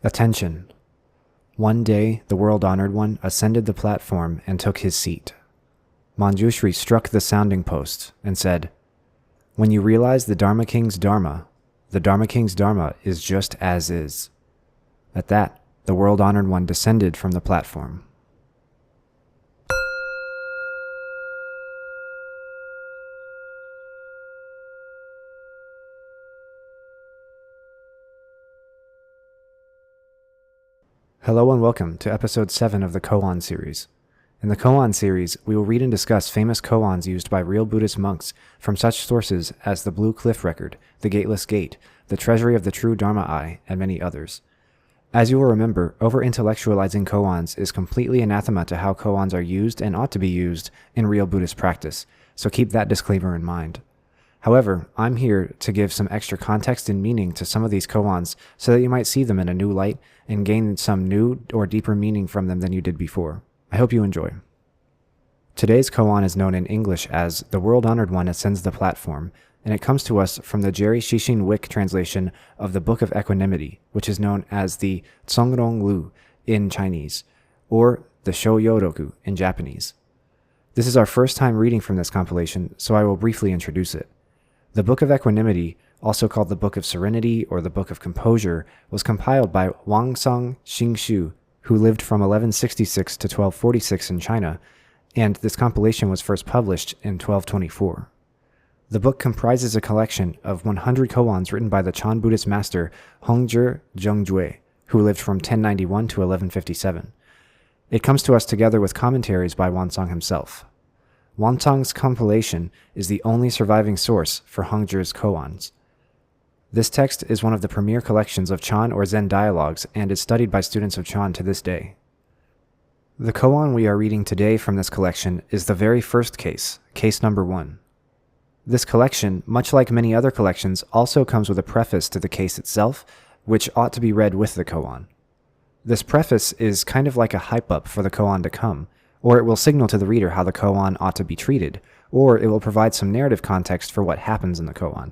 Attention! One day, the world-honored one ascended the platform and took his seat. Manjushri struck the sounding post and said, "When you realize the Dharma King's Dharma is just as is." At that, the world-honored one descended from the platform. Hello and welcome to episode 7 of the Kōan Series. In the Kōan Series, we will read and discuss famous koans used by real Buddhist monks from such sources as the Blue Cliff Record, the Gateless Gate, the Treasury of the True Dharma Eye, and many others. As you will remember, over-intellectualizing koans is completely anathema to how koans are used and ought to be used in real Buddhist practice, so keep that disclaimer in mind. However, I'm here to give some extra context and meaning to some of these koans so that you might see them in a new light and gain some new or deeper meaning from them than you did before. I hope you enjoy. Today's koan is known in English as "The World-Honored One Ascends the Platform," and it comes to us from the Jerry Shishin Wick translation of the Book of Equanimity, which is known as the Tsongrong Lu in Chinese, or the Shoyoroku in Japanese. This is our first time reading from this compilation, so I will briefly introduce it. The Book of Equanimity, also called the Book of Serenity or the Book of Composure, was compiled by Wangsang Xingshu, who lived from 1166 to 1246 in China, and this compilation was first published in 1224. The book comprises a collection of 100 koans written by the Chan Buddhist master Hongzhi Zhengjue, who lived from 1091 to 1157. It comes to us together with commentaries by Wansang himself. Wansang's compilation is the only surviving source for Hongzhi's koans. This text is one of the premier collections of Chan or Zen dialogues and is studied by students of Chan to this day. The koan we are reading today from this collection is the very first case, case number 1. This collection, much like many other collections, also comes with a preface to the case itself, which ought to be read with the koan. This preface is kind of like a hype-up for the koan to come, or it will signal to the reader how the koan ought to be treated, or it will provide some narrative context for what happens in the koan.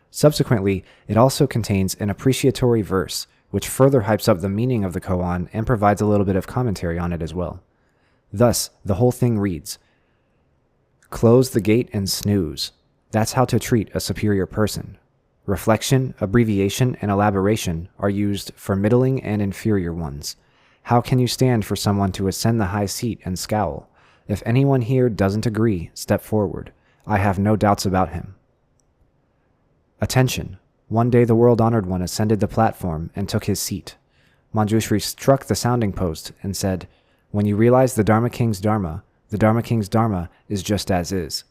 Subsequently, it also contains an appreciatory verse, which further hypes up the meaning of the koan and provides a little bit of commentary on it as well. Thus, the whole thing reads, "Close the gate and snooze. That's how to treat a superior person. Reflection, abbreviation, and elaboration are used for middling and inferior ones. How can you stand for someone to ascend the high seat and scowl? If anyone here doesn't agree, step forward. I have no doubts about him." Attention! One day the world-honored one ascended the platform and took his seat. Manjushri struck the sounding post and said, "When you realize the Dharma King's Dharma is just as is."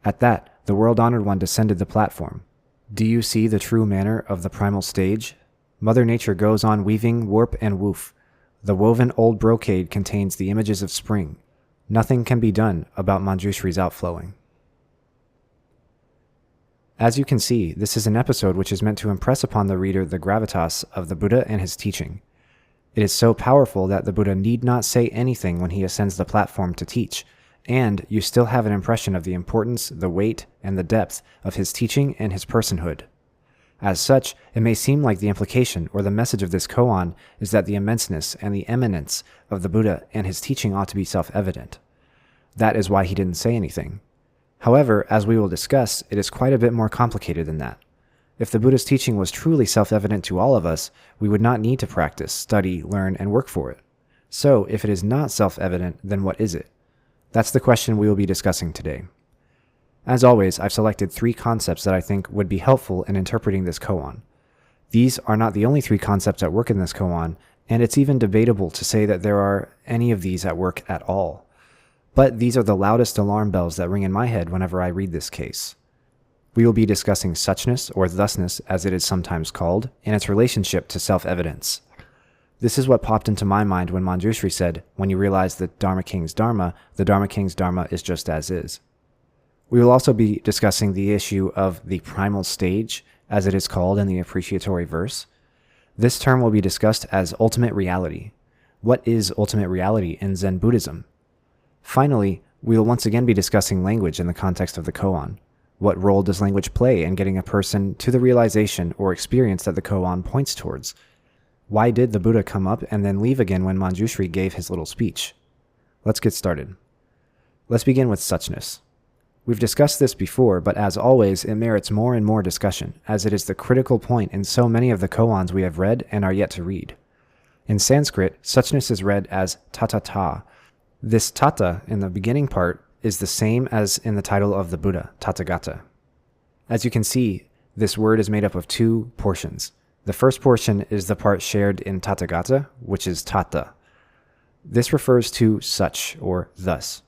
At that, the world-honored one descended the platform. Do you see the true manner of the primal stage? Mother Nature goes on weaving warp and woof. The woven old brocade contains the images of spring. Nothing can be done about Manjushri's outflowing. As you can see, this is an episode which is meant to impress upon the reader the gravitas of the Buddha and his teaching. It is so powerful that the Buddha need not say anything when he ascends the platform to teach, and you still have an impression of the importance, the weight, and the depth of his teaching and his personhood. As such, it may seem like the implication or the message of this koan is that the immenseness and the eminence of the Buddha and his teaching ought to be self-evident. That is why he didn't say anything. However, as we will discuss, it is quite a bit more complicated than that. If the Buddha's teaching was truly self-evident to all of us, we would not need to practice, study, learn, and work for it. So, if it is not self-evident, then what is it? That's the question we will be discussing today. As always, I've selected 3 concepts that I think would be helpful in interpreting this koan. These are not the only 3 concepts at work in this koan, and it's even debatable to say that there are any of these at work at all. But these are the loudest alarm bells that ring in my head whenever I read this case. We will be discussing suchness, or thusness as it is sometimes called, and its relationship to self-evidence. This is what popped into my mind when Manjushri said, "When you realize the Dharma King's Dharma is just as is." We will also be discussing the issue of the primal stage, as it is called in the appreciatory verse. This term will be discussed as ultimate reality. What is ultimate reality in Zen Buddhism? Finally, we will once again be discussing language in the context of the koan. What role does language play in getting a person to the realization or experience that the koan points towards? Why did the Buddha come up and then leave again when Manjushri gave his little speech? Let's get started. Let's begin with suchness. We've discussed this before, but as always, it merits more and more discussion, as it is the critical point in so many of the koans we have read and are yet to read. In Sanskrit, suchness is read as tatata. This tata in the beginning part is the same as in the title of the Buddha, Tathagata. As you can see, this word is made up of two portions. The first portion is the part shared in Tathagata, which is tata. This refers to such or thus.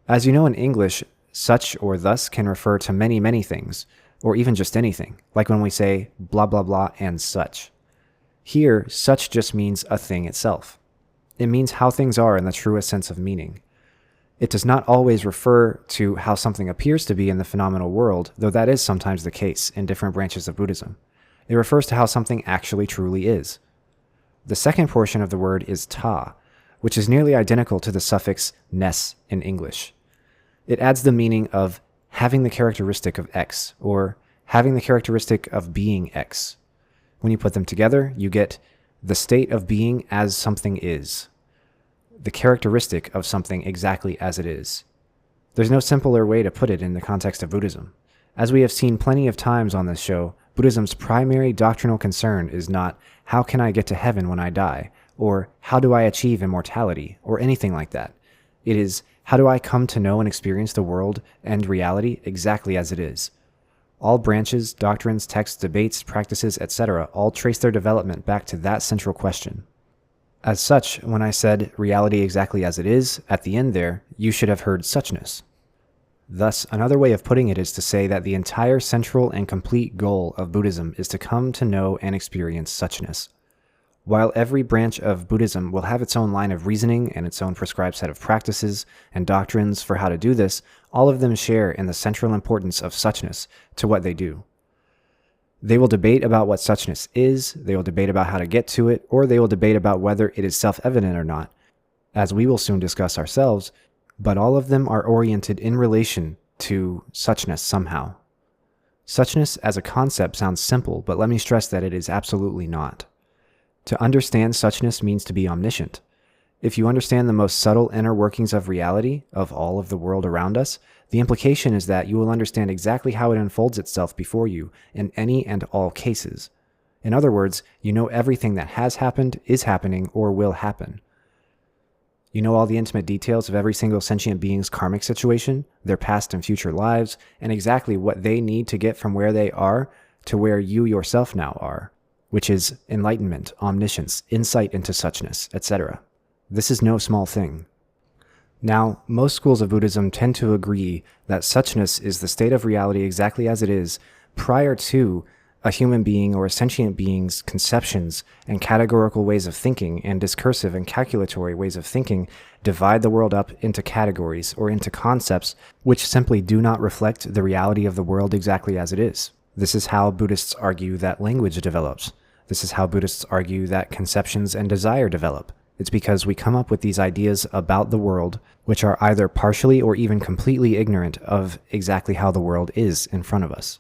As you know, in English, such or thus can refer to many, many things, or even just anything, like when we say blah, blah, blah, and such. Here, such just means a thing itself. It means how things are in the truest sense of meaning. It does not always refer to how something appears to be in the phenomenal world, though that is sometimes the case in different branches of Buddhism. It refers to how something actually truly is. The second portion of the word is ta, which is nearly identical to the suffix ness in English. It adds the meaning of having the characteristic of X, or having the characteristic of being X. When you put them together, you get the state of being as something is, the characteristic of something exactly as it is. There's no simpler way to put it in the context of Buddhism. As we have seen plenty of times on this show, Buddhism's primary doctrinal concern is not, how can I get to heaven when I die, or how do I achieve immortality, or anything like that. It is, how do I come to know and experience the world and reality exactly as it is? All branches, doctrines, texts, debates, practices, etc. all trace their development back to that central question. As such, when I said reality exactly as it is, at the end there, you should have heard suchness. Thus, another way of putting it is to say that the entire central and complete goal of Buddhism is to come to know and experience suchness. While every branch of Buddhism will have its own line of reasoning and its own prescribed set of practices and doctrines for how to do this, all of them share in the central importance of suchness to what they do. They will debate about what suchness is, they will debate about how to get to it, or they will debate about whether it is self-evident or not, as we will soon discuss ourselves, but all of them are oriented in relation to suchness somehow. Suchness as a concept sounds simple, but let me stress that it is absolutely not. To understand suchness means to be omniscient. If you understand the most subtle inner workings of reality, of all of the world around us, the implication is that you will understand exactly how it unfolds itself before you in any and all cases. In other words, you know everything that has happened, is happening, or will happen. You know all the intimate details of every single sentient being's karmic situation, their past and future lives, and exactly what they need to get from where they are to where you yourself now are, which is enlightenment, omniscience, insight into suchness, etc. This is no small thing. Now, most schools of Buddhism tend to agree that suchness is the state of reality exactly as it is prior to a human being or a sentient being's conceptions and categorical ways of thinking and discursive and calculatory ways of thinking divide the world up into categories or into concepts which simply do not reflect the reality of the world exactly as it is. This is how Buddhists argue that language develops. This is how Buddhists argue that conceptions and desire develop. It's because we come up with these ideas about the world which are either partially or even completely ignorant of exactly how the world is in front of us.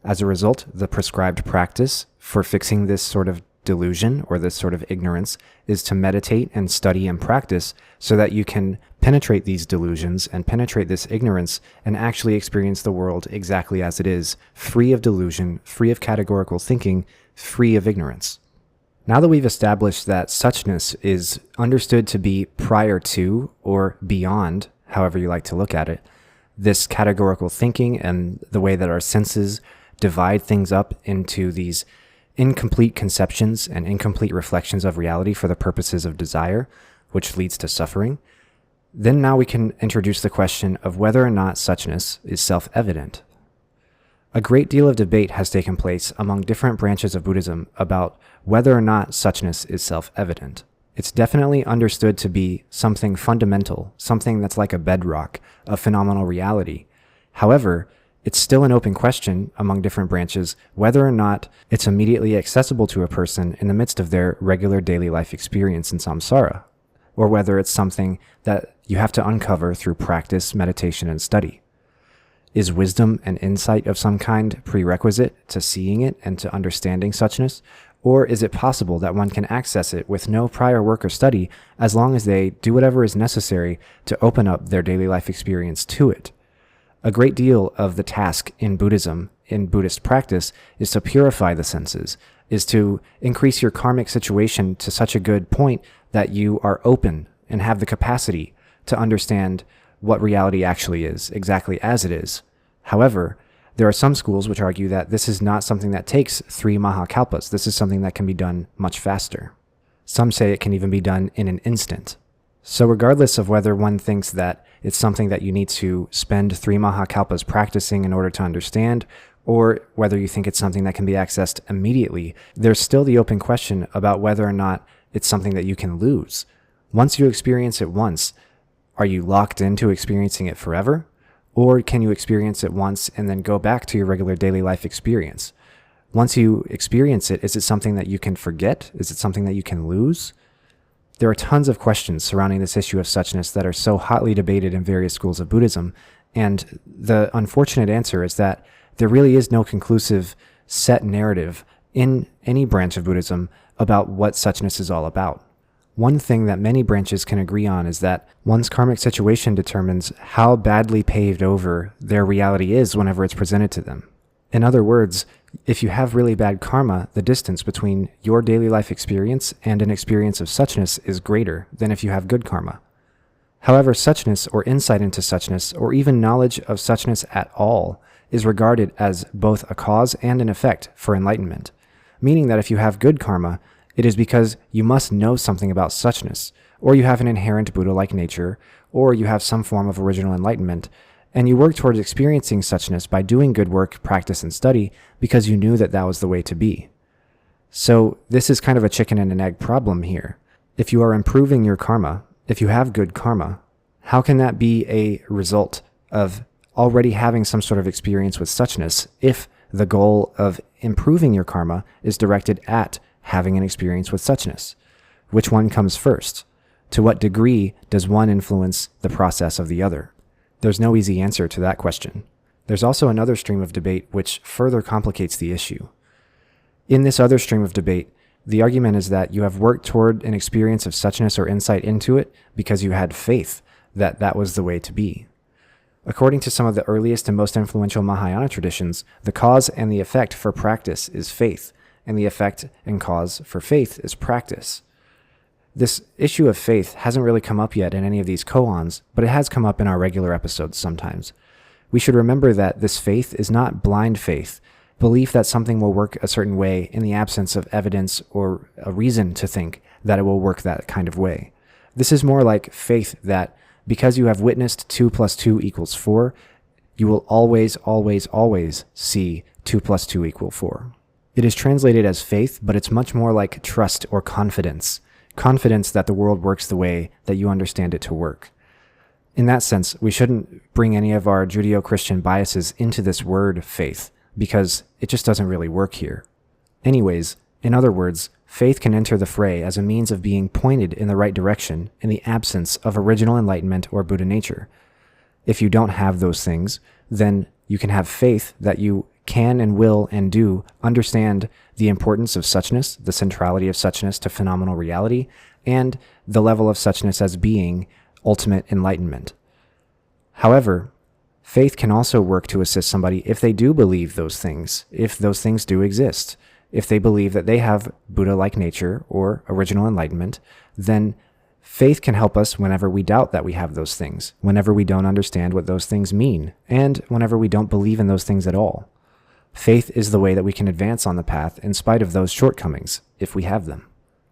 As a result, the prescribed practice for fixing this sort of delusion or this sort of ignorance is to meditate and study and practice so that you can penetrate these delusions and penetrate this ignorance and actually experience the world exactly as it is, free of delusion, free of categorical thinking, free of ignorance. Now that we've established that suchness is understood to be prior to or beyond, however you like to look at it, this categorical thinking and the way that our senses divide things up into these incomplete conceptions and incomplete reflections of reality for the purposes of desire, which leads to suffering, then now we can introduce the question of whether or not suchness is self-evident. A great deal of debate has taken place among different branches of Buddhism about whether or not suchness is self-evident. It's definitely understood to be something fundamental, something that's like a bedrock of phenomenal reality. However, it's still an open question among different branches whether or not it's immediately accessible to a person in the midst of their regular daily life experience in samsara, or whether it's something that you have to uncover through practice, meditation, and study. Is wisdom and insight of some kind prerequisite to seeing it and to understanding suchness, Or is it possible that one can access it with no prior work or study as long as they do whatever is necessary to open up their daily life experience to it? A great deal of the task in Buddhism, in Buddhist practice, is to purify the senses, is to increase your karmic situation to such a good point that you are open and have the capacity to understand what reality actually is, exactly as it is. However, there are some schools which argue that this is not something that takes 3 Mahakalpas. This is something that can be done much faster. Some say it can even be done in an instant. So regardless of whether one thinks that it's something that you need to spend 3 Mahakalpas practicing in order to understand, or whether you think it's something that can be accessed immediately, there's still the open question about whether or not it's something that you can lose. Once you experience it once, are you locked into experiencing it forever? Or can you experience it once and then go back to your regular daily life experience? Once you experience it, is it something that you can forget? Is it something that you can lose? There are tons of questions surrounding this issue of suchness that are so hotly debated in various schools of Buddhism, and the unfortunate answer is that there really is no conclusive set narrative in any branch of Buddhism about what suchness is all about. One thing that many branches can agree on is that one's karmic situation determines how badly paved over their reality is whenever it's presented to them. In other words, if you have really bad karma, the distance between your daily life experience and an experience of suchness is greater than if you have good karma. However, suchness or insight into suchness, or even knowledge of suchness at all, is regarded as both a cause and an effect for enlightenment, meaning that if you have good karma, it is because you must know something about suchness, or you have an inherent Buddha-like nature, or you have some form of original enlightenment, and you work towards experiencing suchness by doing good work, practice, and study because you knew that that was the way to be. So this is kind of a chicken and an egg problem here. If you are improving your karma, if you have good karma, how can that be a result of already having some sort of experience with suchness if the goal of improving your karma is directed at having an experience with suchness? Which one comes first? To what degree does one influence the process of the other? There's no easy answer to that question. There's also another stream of debate which further complicates the issue. In this other stream of debate, the argument is that you have worked toward an experience of suchness or insight into it because you had faith that that was the way to be. According to some of the earliest and most influential Mahayana traditions, the cause and the effect for practice is faith, and the effect and cause for faith is practice. This issue of faith hasn't really come up yet in any of these koans, but it has come up in our regular episodes sometimes. We should remember that this faith is not blind faith, belief that something will work a certain way in the absence of evidence or a reason to think that it will work that kind of way. This is more like faith that because you have witnessed 2 + 2 = 4, you will always, always, always see 2 + 2 = 4. It is translated as faith, but it's much more like trust or confidence. Confidence that the world works the way that you understand it to work. In that sense, we shouldn't bring any of our Judeo-Christian biases into this word faith, because it just doesn't really work here. Anyways, in other words, faith can enter the fray as a means of being pointed in the right direction in the absence of original enlightenment or Buddha nature. If you don't have those things, then you can have faith that you can and will and do understand the importance of suchness, the centrality of suchness to phenomenal reality, and the level of suchness as being ultimate enlightenment. However, faith can also work to assist somebody if they do believe those things, if those things do exist. If they believe that they have Buddha-like nature or original enlightenment, then faith can help us whenever we doubt that we have those things, whenever we don't understand what those things mean, and whenever we don't believe in those things at all. Faith is the way that we can advance on the path in spite of those shortcomings, if we have them.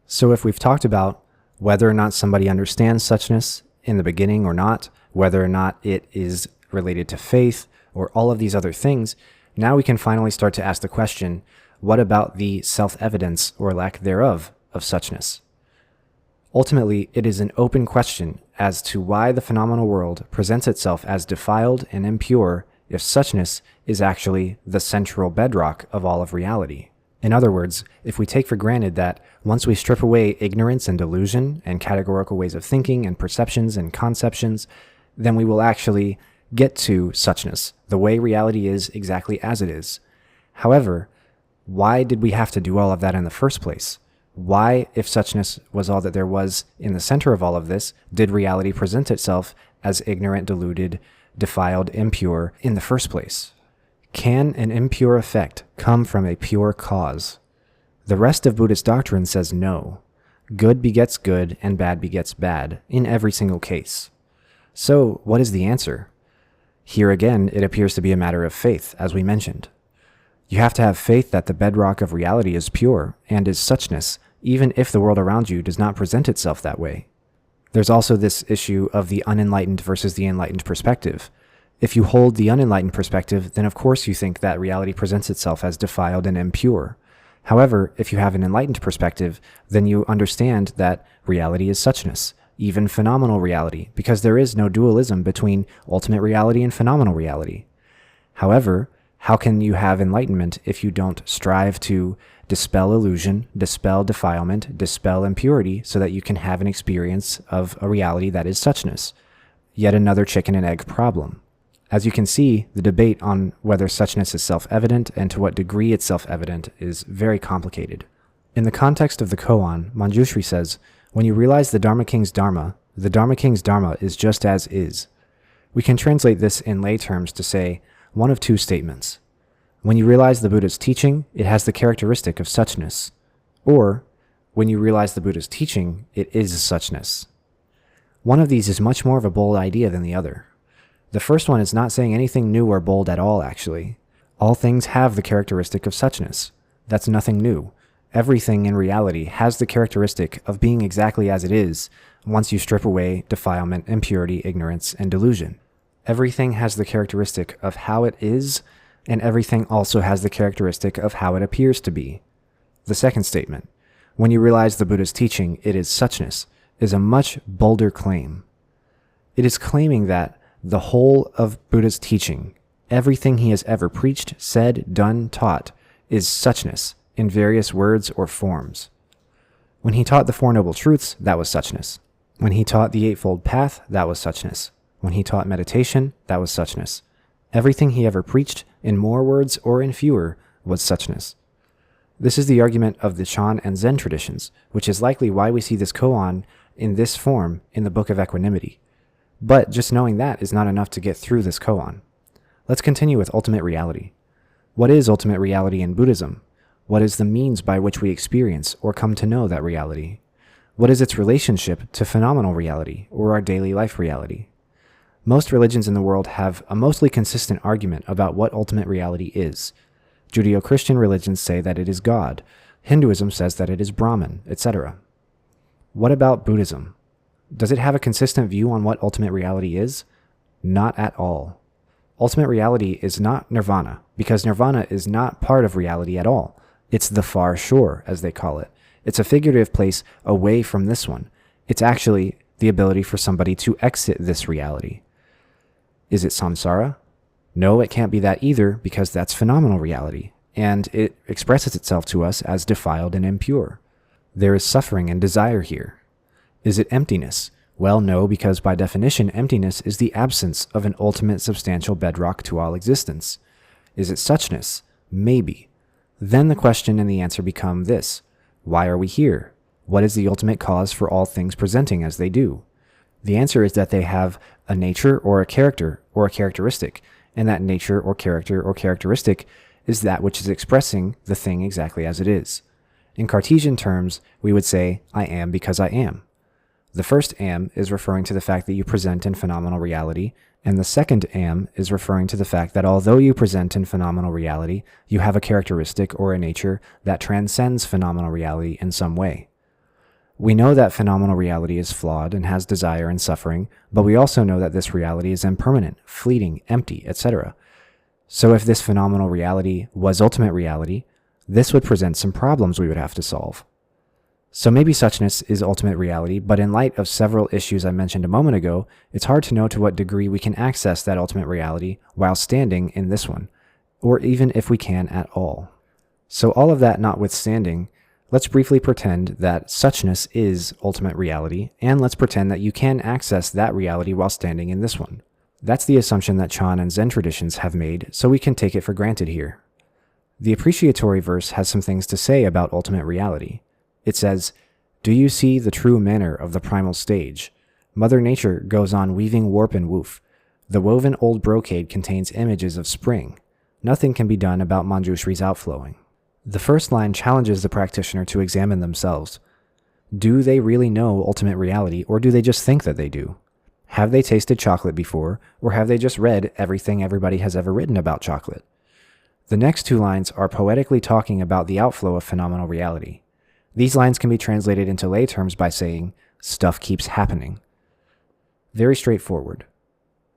So if we've talked about whether or not somebody understands suchness in the beginning or not, whether or not it is related to faith, or all of these other things, now we can finally start to ask the question, what about the self-evidence or lack thereof of suchness? Ultimately, it is an open question as to why the phenomenal world presents itself as defiled and impure if suchness is actually the central bedrock of all of reality. In other words, if we take for granted that once we strip away ignorance and delusion and categorical ways of thinking and perceptions and conceptions, then we will actually get to suchness, the way reality is exactly as it is. However, Why did we have to do all of that in the first place? Why, if suchness was all that there was in the center of all of this, did reality present itself as ignorant, deluded, defiled, impure in the first place? Can an impure effect come from a pure cause? The rest of Buddhist doctrine says no. Good begets good and bad begets bad in every single case. So, what is the answer? Here again, it appears to be a matter of faith, as we mentioned. You have to have faith that the bedrock of reality is pure and is suchness, even if the world around you does not present itself that way. There's also this issue of the unenlightened versus the enlightened perspective. If you hold the unenlightened perspective, then of course you think that reality presents itself as defiled and impure. However, if you have an enlightened perspective, then you understand that reality is suchness, even phenomenal reality, because there is no dualism between ultimate reality and phenomenal reality. However, how can you have enlightenment if you don't strive to dispel illusion, dispel defilement, dispel impurity, so that you can have an experience of a reality that is suchness? Yet another chicken and egg problem. As you can see, the debate on whether suchness is self-evident and to what degree it's self-evident is very complicated. In the context of the koan, Manjushri says, when you realize the Dharma King's Dharma is just as is. We can translate this in lay terms to say one of two statements. When you realize the Buddha's teaching, it has the characteristic of suchness. Or, when you realize the Buddha's teaching, it is suchness. One of these is much more of a bold idea than the other. The first one is not saying anything new or bold at all, actually. All things have the characteristic of suchness. That's nothing new. Everything in reality has the characteristic of being exactly as it is once you strip away defilement, impurity, ignorance, and delusion. Everything has the characteristic of how it is, and everything also has the characteristic of how it appears to be. The second statement, when you realize the Buddha's teaching, it is suchness, is a much bolder claim. It is claiming that the whole of Buddha's teaching, everything he has ever preached, said, done, taught, is suchness in various words or forms. When he taught the Four Noble Truths, that was suchness. When he taught the Eightfold Path, that was suchness. When he taught meditation, that was suchness. Everything he ever preached, in more words or in fewer, was suchness. This is the argument of the Chan and Zen traditions, which is likely why we see this koan in this form in the Book of Equanimity. But just knowing that is not enough to get through this koan. Let's continue with ultimate reality. What is ultimate reality in Buddhism? What is the means by which we experience or come to know that reality? What is its relationship to phenomenal reality or our daily life reality? Most religions in the world have a mostly consistent argument about what ultimate reality is. Judeo-Christian religions say that it is God. Hinduism says that it is Brahman, etc. What about Buddhism? Does it have a consistent view on what ultimate reality is? Not at all. Ultimate reality is not nirvana, because nirvana is not part of reality at all. It's the far shore, as they call it. It's a figurative place away from this one. It's actually the ability for somebody to exit this reality. Is it samsara? No, it can't be that either, because that's phenomenal reality, and it expresses itself to us as defiled and impure. There is suffering and desire here. Is it emptiness? Well, no, because by definition, emptiness is the absence of an ultimate substantial bedrock to all existence. Is it suchness? Maybe. Then the question and the answer become this: why are we here? What is the ultimate cause for all things presenting as they do? The answer is that they have a nature or a character or a characteristic, and that nature or character or characteristic is that which is expressing the thing exactly as it is. In Cartesian terms, we would say, I am because I am. The first am is referring to the fact that you present in phenomenal reality, and the second am is referring to the fact that although you present in phenomenal reality, you have a characteristic or a nature that transcends phenomenal reality in some way. We know that phenomenal reality is flawed and has desire and suffering, but we also know that this reality is impermanent, fleeting, empty, etc. So if this phenomenal reality was ultimate reality, this would present some problems we would have to solve. So maybe suchness is ultimate reality, but in light of several issues I mentioned a moment ago, it's hard to know to what degree we can access that ultimate reality while standing in this one, or even if we can at all. So all of that notwithstanding, let's briefly pretend that suchness is ultimate reality, and let's pretend that you can access that reality while standing in this one. That's the assumption that Chan and Zen traditions have made, so we can take it for granted here. The appreciatory verse has some things to say about ultimate reality. It says, "Do you see the true manner of the primal stage? Mother Nature goes on weaving warp and woof. The woven old brocade contains images of spring. Nothing can be done about Manjushri's outflowing." The first line challenges the practitioner to examine themselves. Do they really know ultimate reality, or do they just think that they do? Have they tasted chocolate before, or have they just read everything everybody has ever written about chocolate? The next two lines are poetically talking about the outflow of phenomenal reality. These lines can be translated into lay terms by saying, "Stuff keeps happening." Very straightforward.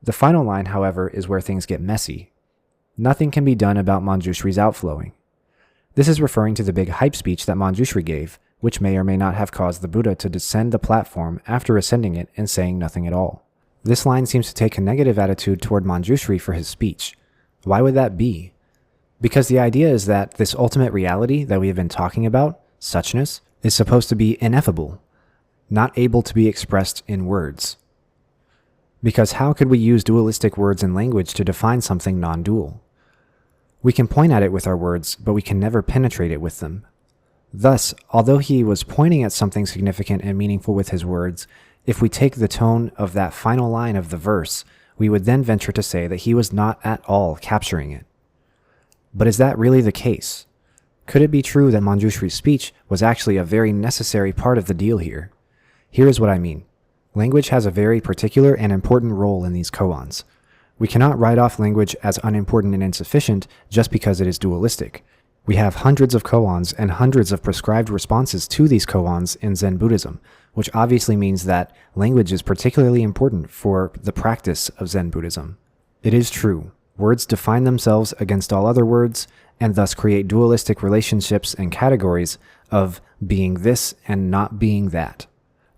The final line, however, is where things get messy. Nothing can be done about Manjushri's outflowing. This is referring to the big hype speech that Manjushri gave, which may or may not have caused the Buddha to descend the platform after ascending it and saying nothing at all. This line seems to take a negative attitude toward Manjushri for his speech. Why would that be? Because the idea is that this ultimate reality that we have been talking about, suchness, is supposed to be ineffable, not able to be expressed in words. Because how could we use dualistic words and language to define something non-dual? We can point at it with our words, but we can never penetrate it with them. Thus, although he was pointing at something significant and meaningful with his words, if we take the tone of that final line of the verse, we would then venture to say that he was not at all capturing it. But is that really the case? Could it be true that Manjushri's speech was actually a very necessary part of the deal here? Here is what I mean. Language has a very particular and important role in these koans. We cannot write off language as unimportant and insufficient just because it is dualistic. We have hundreds of koans and hundreds of prescribed responses to these koans in Zen Buddhism, which obviously means that language is particularly important for the practice of Zen Buddhism. It is true, words define themselves against all other words, and thus create dualistic relationships and categories of being this and not being that.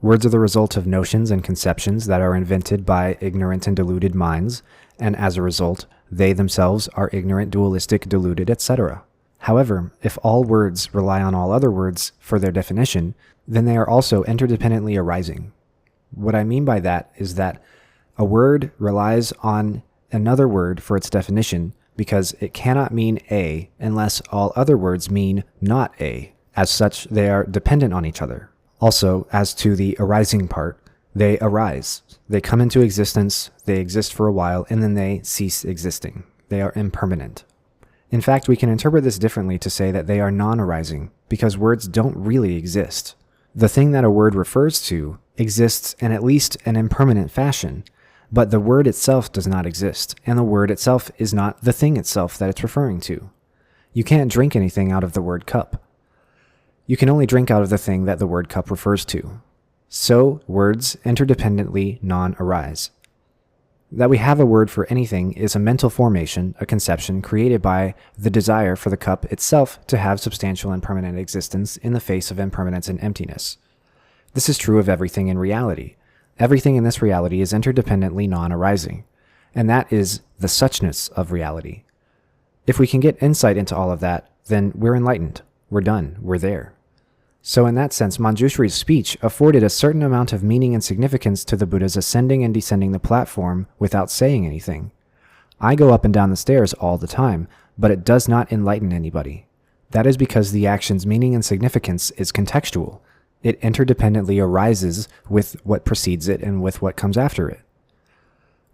Words are the result of notions and conceptions that are invented by ignorant and deluded minds, and as a result, they themselves are ignorant, dualistic, deluded, etc. However, if all words rely on all other words for their definition, then they are also interdependently arising. What I mean by that is that a word relies on another word for its definition because it cannot mean A unless all other words mean not A. As such, they are dependent on each other. Also, as to the arising part, they arise. They come into existence, they exist for a while, and then they cease existing. They are impermanent. In fact, we can interpret this differently to say that they are non-arising, because words don't really exist. The thing that a word refers to exists in at least an impermanent fashion, but the word itself does not exist, and the word itself is not the thing itself that it's referring to. You can't drink anything out of the word cup. You can only drink out of the thing that the word cup refers to. So, words interdependently non-arise. That we have a word for anything is a mental formation, a conception created by the desire for the cup itself to have substantial and permanent existence in the face of impermanence and emptiness. This is true of everything in reality. Everything in this reality is interdependently non-arising, and that is the suchness of reality. If we can get insight into all of that, then we're enlightened. We're done. We're there. So in that sense, Manjushri's speech afforded a certain amount of meaning and significance to the Buddha's ascending and descending the platform without saying anything. I go up and down the stairs all the time, but it does not enlighten anybody. That is because the action's meaning and significance is contextual. It interdependently arises with what precedes it and with what comes after it.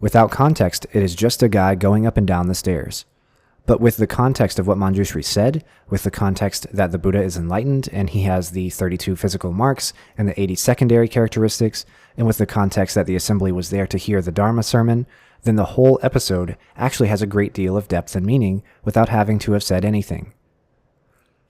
Without context, it is just a guy going up and down the stairs. But with the context of what Manjushri said, with the context that the Buddha is enlightened and he has the 32 physical marks and the 80 secondary characteristics, and with the context that the assembly was there to hear the Dharma sermon, then the whole episode actually has a great deal of depth and meaning without having to have said anything.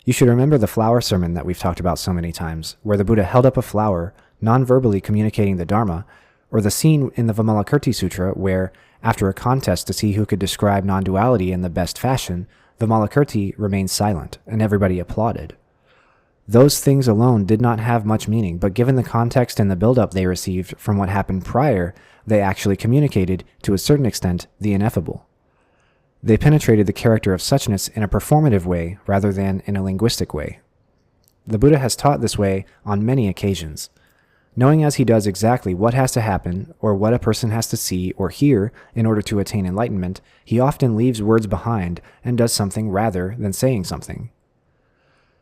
You should remember the flower sermon that we've talked about so many times, where the Buddha held up a flower, non-verbally communicating the Dharma, or the scene in the Vimalakirti Sutra where, after a contest to see who could describe non-duality in the best fashion, Vimalakirti remained silent, and everybody applauded. Those things alone did not have much meaning, but given the context and the build-up they received from what happened prior, they actually communicated, to a certain extent, the ineffable. They penetrated the character of suchness in a performative way rather than in a linguistic way. The Buddha has taught this way on many occasions. Knowing as he does exactly what has to happen, or what a person has to see or hear in order to attain enlightenment, he often leaves words behind and does something rather than saying something.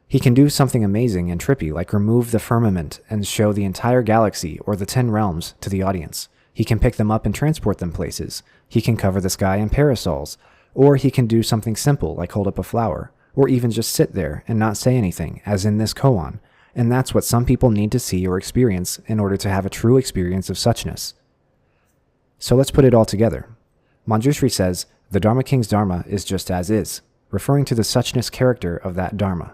He can do something amazing and trippy, like remove the firmament and show the entire galaxy or the 10 realms to the audience. He can pick them up and transport them places. He can cover the sky in parasols. Or he can do something simple, like hold up a flower, or even just sit there and not say anything, as in this koan. And that's what some people need to see or experience in order to have a true experience of suchness. So let's put it all together. Manjushri says, the Dharma King's Dharma is just as is, referring to the suchness character of that Dharma.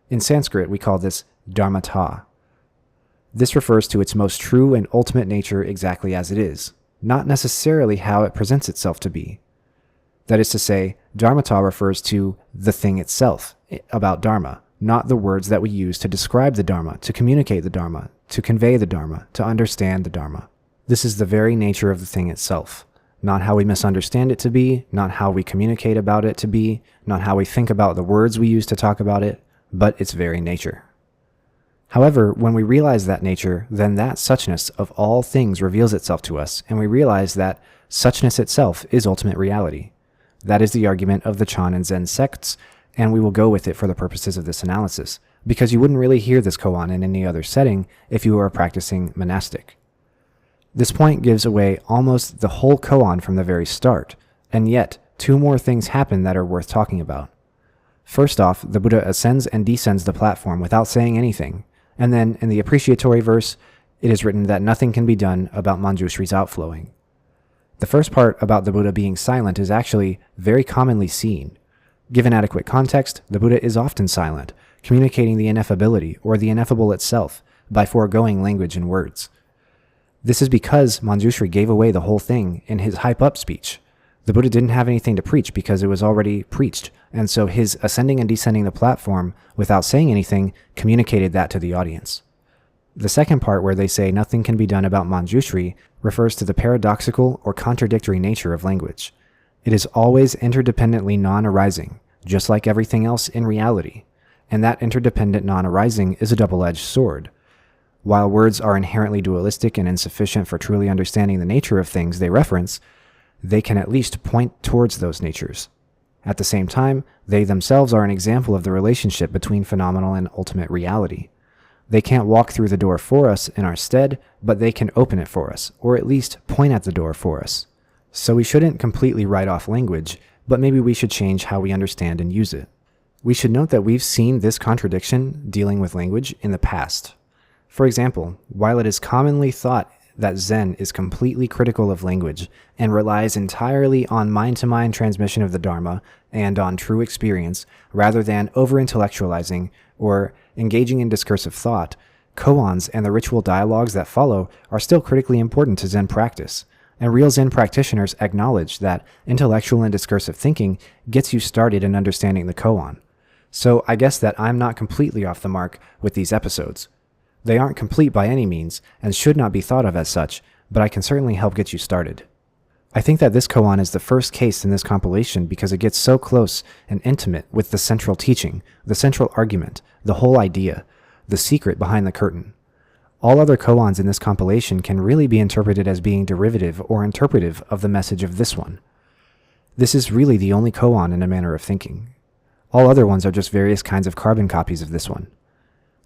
In Sanskrit, we call this dharmata. This refers to its most true and ultimate nature exactly as it is, not necessarily how it presents itself to be. That is to say, dharmata refers to the thing itself, about Dharma, not the words that we use to describe the Dharma, to communicate the Dharma, to convey the Dharma, to understand the Dharma. This is the very nature of the thing itself, not how we misunderstand it to be, not how we communicate about it to be, not how we think about the words we use to talk about it, but its very nature. However, when we realize that nature, then that suchness of all things reveals itself to us, and we realize that suchness itself is ultimate reality. That is the argument of the Chan and Zen sects, and we will go with it for the purposes of this analysis, because you wouldn't really hear this koan in any other setting if you were a practicing monastic. This point gives away almost the whole koan from the very start, and yet 2 more things happen that are worth talking about. First off, the Buddha ascends and descends the platform without saying anything, and then in the appreciatory verse, it is written that nothing can be done about Manjushri's outflowing. The first part about the Buddha being silent is actually very commonly seen. Given adequate context, the Buddha is often silent, communicating the ineffability or the ineffable itself by foregoing language and words. This is because Manjushri gave away the whole thing in his hype-up speech. The Buddha didn't have anything to preach because it was already preached, and so his ascending and descending the platform without saying anything communicated that to the audience. The second part, where they say nothing can be done about Manjushri, refers to the paradoxical or contradictory nature of language. It is always interdependently non-arising, just like everything else in reality, and that interdependent non-arising is a double-edged sword. While words are inherently dualistic and insufficient for truly understanding the nature of things they reference, they can at least point towards those natures. At the same time, they themselves are an example of the relationship between phenomenal and ultimate reality. They can't walk through the door for us in our stead, but they can open it for us, or at least point at the door for us. So we shouldn't completely write off language, but maybe we should change how we understand and use it. We should note that we've seen this contradiction dealing with language in the past. For example, while it is commonly thought that Zen is completely critical of language and relies entirely on mind-to-mind transmission of the Dharma and on true experience rather than over-intellectualizing or engaging in discursive thought, koans and the ritual dialogues that follow are still critically important to Zen practice, and real Zen practitioners acknowledge that intellectual and discursive thinking gets you started in understanding the koan. So I guess that I'm not completely off the mark with these episodes. They aren't complete by any means, and should not be thought of as such, but I can certainly help get you started. I think that this koan is the first case in this compilation because it gets so close and intimate with the central teaching, the central argument, the whole idea, the secret behind the curtain. All other koans in this compilation can really be interpreted as being derivative or interpretive of the message of this one. This is really the only koan in a manner of thinking. All other ones are just various kinds of carbon copies of this one.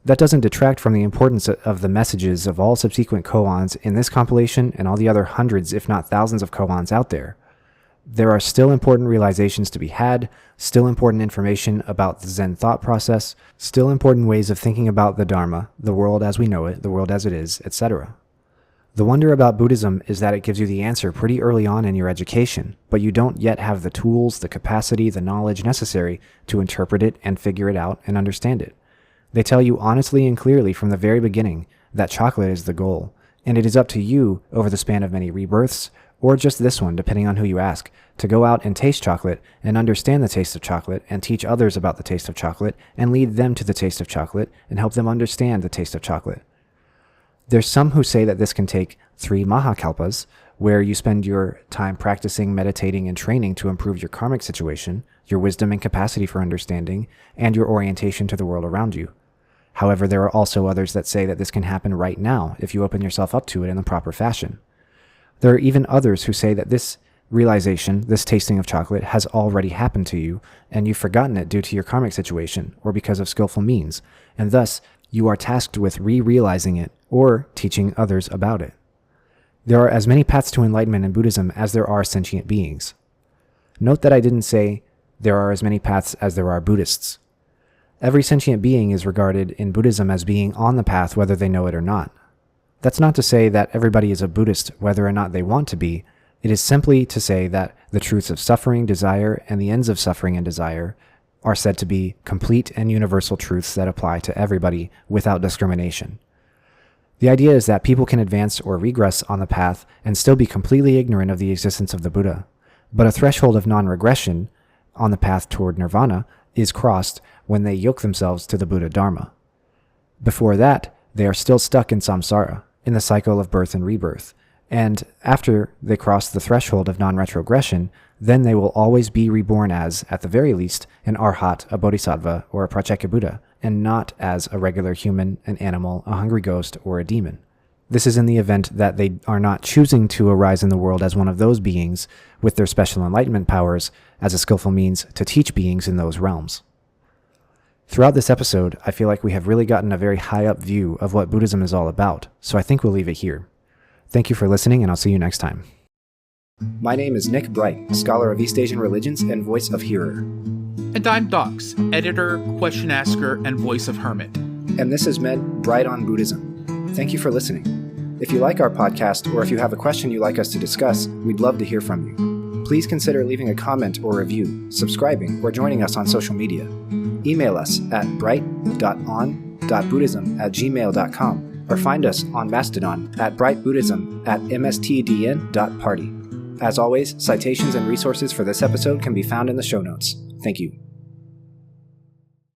That doesn't detract from the importance of the messages of all subsequent koans in this compilation and all the other hundreds, if not thousands of koans out there. There are still important realizations to be had, still important information about the Zen thought process, still important ways of thinking about the Dharma, the world as we know it, the world as it is, etc. The wonder about Buddhism is that it gives you the answer pretty early on in your education, but you don't yet have the tools, the capacity, the knowledge necessary to interpret it and figure it out and understand it. They tell you honestly and clearly from the very beginning that chocolate is the goal, and it is up to you over the span of many rebirths, or just this one depending on who you ask, to go out and taste chocolate and understand the taste of chocolate and teach others about the taste of chocolate and lead them to the taste of chocolate and help them understand the taste of chocolate. There's some who say that this can take 3 mahakalpas, where you spend your time practicing, meditating, and training to improve your karmic situation, your wisdom and capacity for understanding, and your orientation to the world around you. However, there are also others that say that this can happen right now if you open yourself up to it in the proper fashion. There are even others who say that this realization, this tasting of chocolate, has already happened to you, and you've forgotten it due to your karmic situation or because of skillful means, and thus you are tasked with re-realizing it or teaching others about it. There are as many paths to enlightenment in Buddhism as there are sentient beings. Note that I didn't say there are as many paths as there are Buddhists. Every sentient being is regarded in Buddhism as being on the path whether they know it or not. That's not to say that everybody is a Buddhist whether or not they want to be. It is simply to say that the truths of suffering, desire, and the ends of suffering and desire are said to be complete and universal truths that apply to everybody without discrimination. The idea is that people can advance or regress on the path and still be completely ignorant of the existence of the Buddha, but a threshold of non-regression on the path toward nirvana is crossed when they yoke themselves to the Buddha Dharma. Before that, they are still stuck in samsara, in the cycle of birth and rebirth, and after they cross the threshold of non-retrogression, then they will always be reborn as, at the very least, an arhat, a bodhisattva, or a pratyeka Buddha, and not as a regular human, an animal, a hungry ghost, or a demon. This is in the event that they are not choosing to arise in the world as one of those beings with their special enlightenment powers as a skillful means to teach beings in those realms. Throughout this episode, I feel like we have really gotten a very high-up view of what Buddhism is all about, so I think we'll leave it here. Thank you for listening, and I'll see you next time. My name is Nick Bright, scholar of East Asian religions and voice of Hearer. And I'm Docs, editor, question asker, and voice of Hermit. And this is Med Bright on Buddhism. Thank you for listening. If you like our podcast, or if you have a question you'd like us to discuss, we'd love to hear from you. Please consider leaving a comment or review, subscribing, or joining us on social media. Email us at bright.on.buddhism@gmail.com or find us on Mastodon at brightbuddhism@mstdn.party. As always, citations and resources for this episode can be found in the show notes. Thank you.